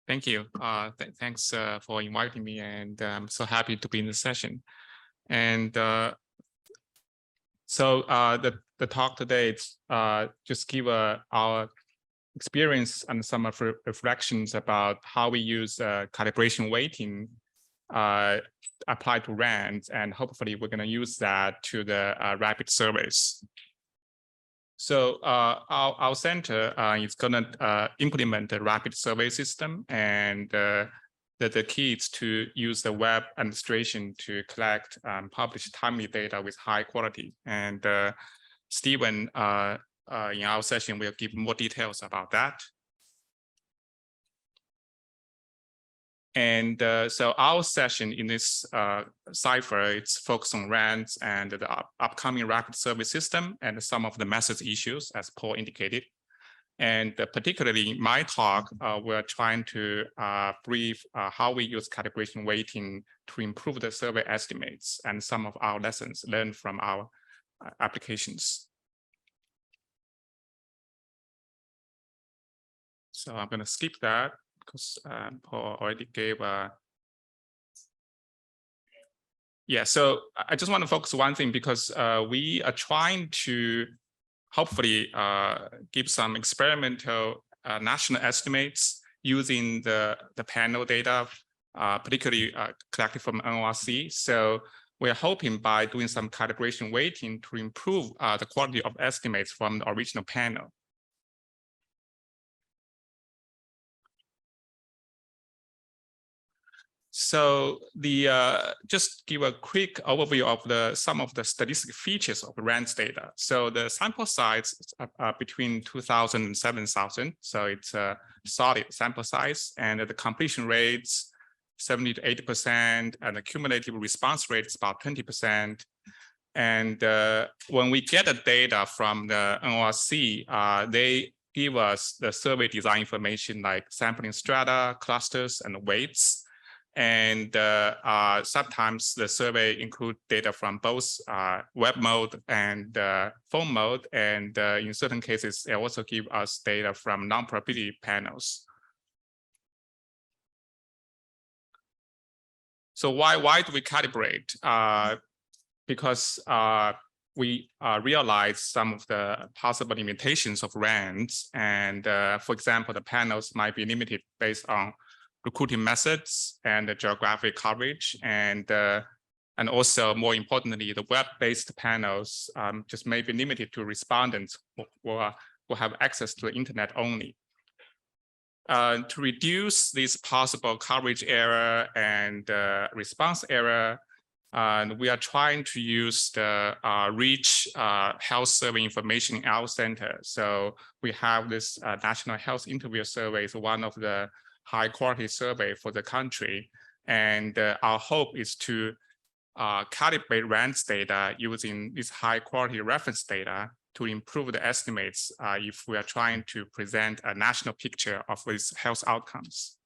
Thank you. Thanks for inviting me, and I'm so happy to be in the session. And the talk today is just give our experience and some of reflections about how we use calibration weighting applied to RANDs, and hopefully we're going to use that to the rapid surveys. So our center is going to implement a rapid survey system, and the key is to use the web administration to collect and publish timely data with high quality. And Stephen, in our session, will give more details about that. And so our session in this CIPHER, it's focused on RANDs and the upcoming rapid survey system and some of the methods issues, as Paul indicated. And particularly in my talk, we're trying to brief how we use calibration weighting to improve the survey estimates and some of our lessons learned from our applications. So I'm going to skip that, because Paul already gave yeah, so I just want to focus one thing, because we are trying to hopefully give some experimental national estimates using the panel data, particularly collected from NORC. So we're hoping by doing some calibration weighting to improve the quality of estimates from the original panel. So just give a quick overview of some of the statistical features of RANDS data. So the sample size is between 2,000 and 7,000. So it's a solid sample size, and the completion rates 70 to 80%, and the cumulative response rate is about 20%. And when we get the data from the NORC, they give us the survey design information like sampling strata, clusters, and weights. And sometimes the survey include data from both web mode and phone mode. And in certain cases, they also give us data from non-probability panels. So why do we calibrate? Because we realize some of the possible limitations of RANDs. And for example, the panels might be limited based on recruiting methods and the geographic coverage, and also more importantly, the web-based panels just may be limited to respondents who have access to the internet only. To reduce this possible coverage error and response error, we are trying to use the rich health survey information in our center. So we have this National Health Interview Survey, is one of the high quality survey for the country. And our hope is to calibrate RANDS data using this high quality reference data to improve the estimates if we are trying to present a national picture of these health outcomes.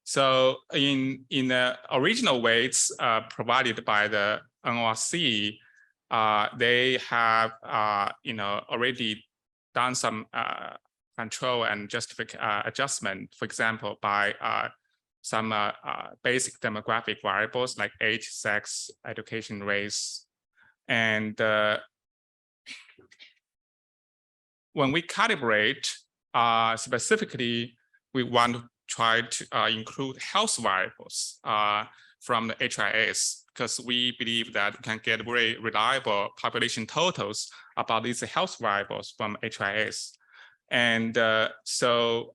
So in the original weights provided by the NORC, they have already done some control and adjustment, for example, by some basic demographic variables like age, sex, education, race. And when we calibrate, specifically, we want to try to include health variables from the HIS, because we believe that we can get very reliable population totals about these health variables from HIS. And so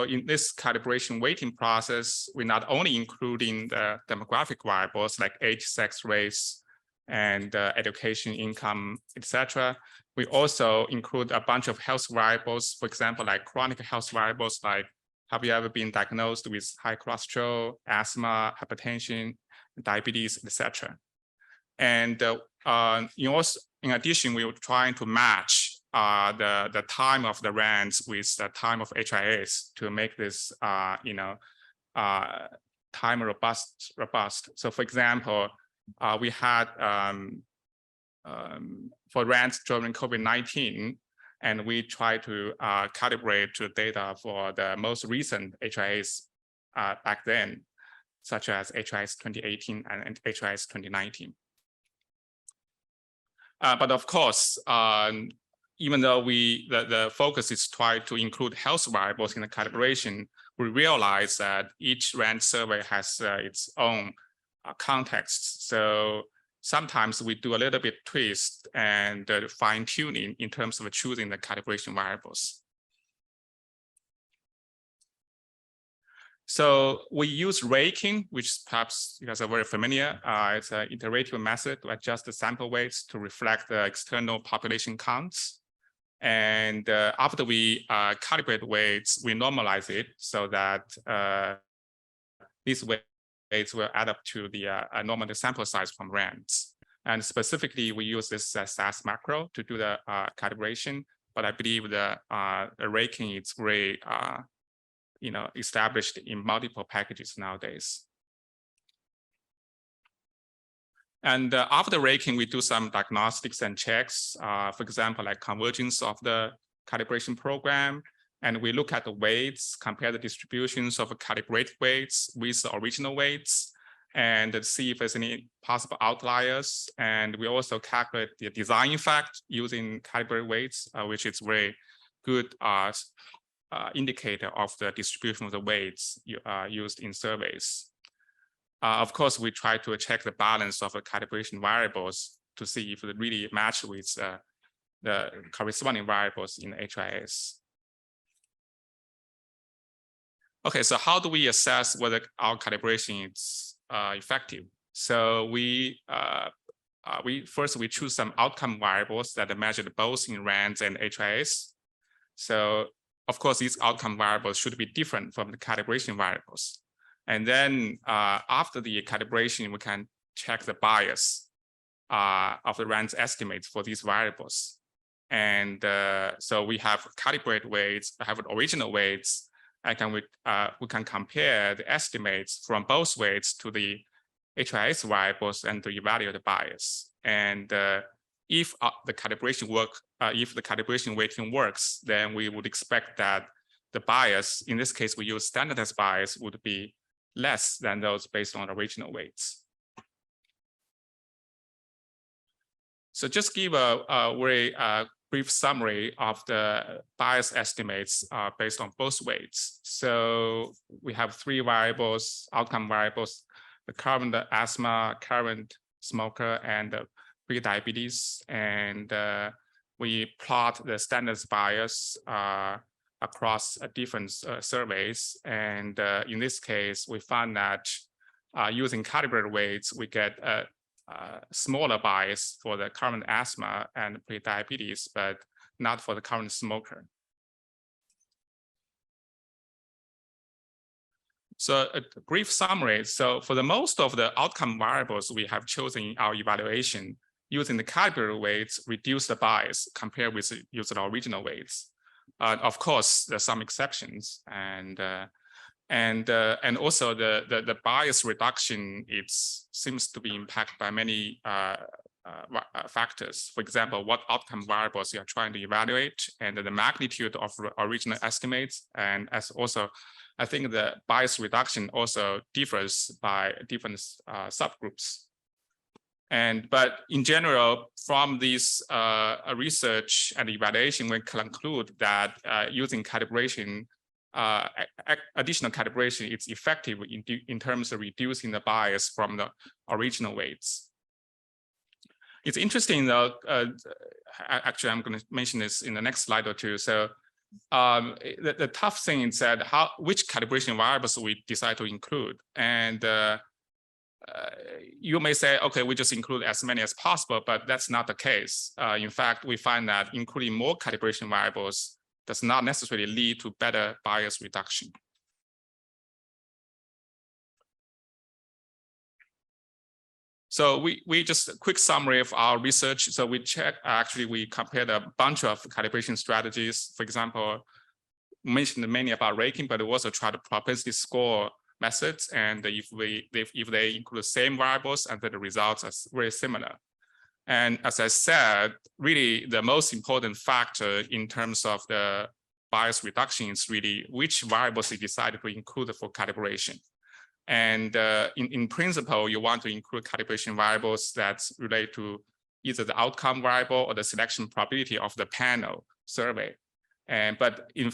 in this calibration weighting process, we're not only including the demographic variables like age, sex, race, and education, income, etc. We also include a bunch of health variables, for example, like chronic health variables like have you ever been diagnosed with high cholesterol, asthma, hypertension, diabetes, etc. And in addition, we were trying to match the time of the RANDs with the time of HIS to make this time robust. So for example, we had for RANDs during COVID-19, And we try to calibrate to data for the most recent HIAs back then, such as HIAs 2018 and HIAs 2019. But of course, even though the focus is tried to include health variables in the calibration, we realize that each RAND survey has its own context. So sometimes we do a little bit twist and fine tuning in terms of choosing the calibration variables. So we use raking, which perhaps you guys are very familiar. It's an iterative method to adjust the sample weights to reflect the external population counts. And after we calibrate weights, we normalize it so that these weights will add up to the normal sample size from RANDs. And specifically, we use this SAS macro to do the calibration. But I believe the raking is very established in multiple packages nowadays. And after raking, we do some diagnostics and checks, for example, like convergence of the calibration program. And we look at the weights, compare the distributions of calibrated weights with the original weights, and see if there's any possible outliers. And we also calculate the design effect using calibrated weights, which is very good indicator of the distribution of the weights used in surveys. Of course, we try to check the balance of the calibration variables to see if it really match with the corresponding variables in HIAs. Okay, so how do we assess whether our calibration is effective? So we first choose some outcome variables that are measured both in RANDs and HIAs. So of course, these outcome variables should be different from the calibration variables. And then after the calibration, we can check the bias of the RAND's estimates for these variables. And so we have calibrated weights, have original weights, and we can compare the estimates from both weights to the HIS variables and to evaluate the bias. And if the calibration weighting works, then we would expect that the bias, in this case, we use standardized bias, would be less than those based on original weights. So just give a very brief summary of the bias estimates based on both weights. So we have three variables, outcome variables: the current asthma, current smoker, and pre-diabetes. And we plot the standards bias across different surveys. And in this case, we found that using calibrated weights, we get a smaller bias for the current asthma and pre-diabetes, but not for the current smoker. So a brief summary. So for the most of the outcome variables we have chosen in our evaluation, using the calibrated weights reduce the bias compared with using the original weights. Of course, there's some exceptions, and also the bias reduction, it seems to be impacted by many factors. For example, what outcome variables you are trying to evaluate, and the magnitude of original estimates, and as also, I think the bias reduction also differs by different subgroups. But in general, from this research and evaluation, we conclude that using calibration, additional calibration, is effective in terms of reducing the bias from the original weights. It's interesting though, actually I'm going to mention this in the next slide or two. So the tough thing is that which calibration variables we decide to include. And you may say, okay, we just include as many as possible, but that's not the case. In fact, we find that including more calibration variables does not necessarily lead to better bias reduction. So we just a quick summary of our research. So we compared a bunch of calibration strategies. For example, we mentioned many about raking, but we also try to propensity score methods. And if they include the same variables, and then the results are very similar. And as I said, really the most important factor in terms of the bias reduction is really which variables you decided to include for calibration. And in principle, you want to include calibration variables that relate to either the outcome variable or the selection probability of the panel survey. But in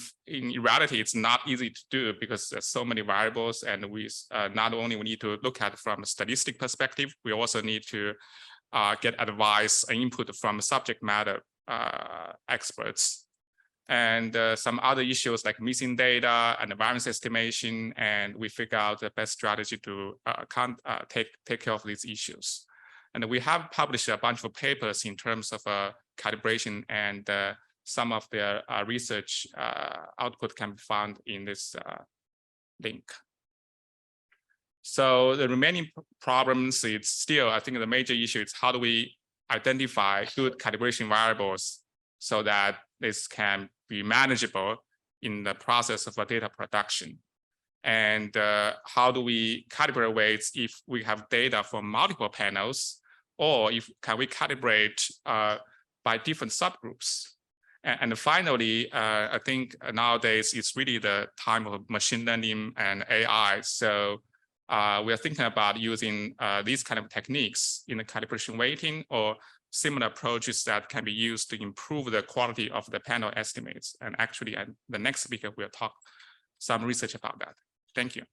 reality, it's not easy to do because there's so many variables, and we not only we need to look at it from a statistic perspective, we also need to get advice and input from subject matter experts. And some other issues like missing data and the variance estimation, and we figure out the best strategy to take care of these issues. And we have published a bunch of papers in terms of calibration, and some of their research output can be found in this link. So the remaining problems, it's still, I think the major issue is how do we identify good calibration variables so that this can be manageable in the process of data production. And how do we calibrate weights if we have data from multiple panels, or if can we calibrate by different subgroups? And finally, I think nowadays it's really the time of machine learning and AI. So we are thinking about using these kind of techniques in the calibration weighting or similar approaches that can be used to improve the quality of the panel estimates. And actually, the next speaker will talk some research about that. Thank you.